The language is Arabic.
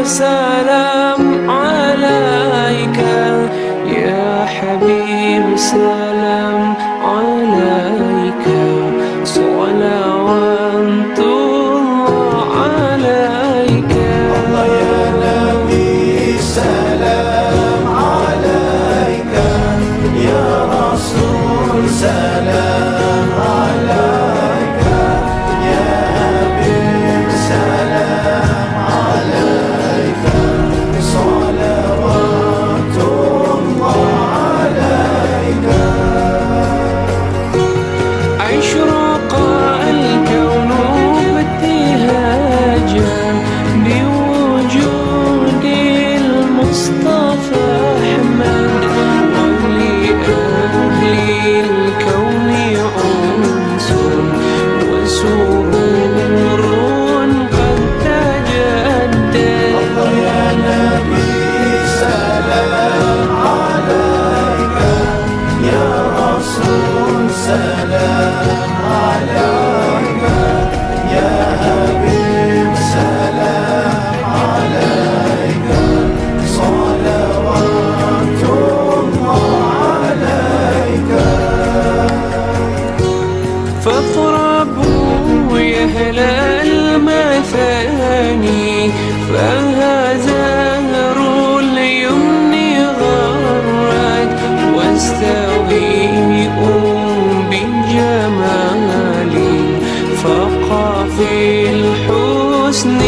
سلام عليك يا حبيب، سلام عليك، صلوات الله عليك. الله يا نبي سلام عليك، يا رسول سلام عليك، يا حبيب سلام عليك، صلوات الله عليك. أشرق الكون بابتهاجا بوجود المصطفى أحمد، ولأهل الكون أنس وسرور قد تجدد. الله يا نبي سلام عليك، يا رسول سلام عليك، يا حبيب سلام عليك، صلوات الله عليك. فاطربوا يا أهل المثاني، فهذا زهر اليمن غرد، واستويئوا بجمال فاق في الحسن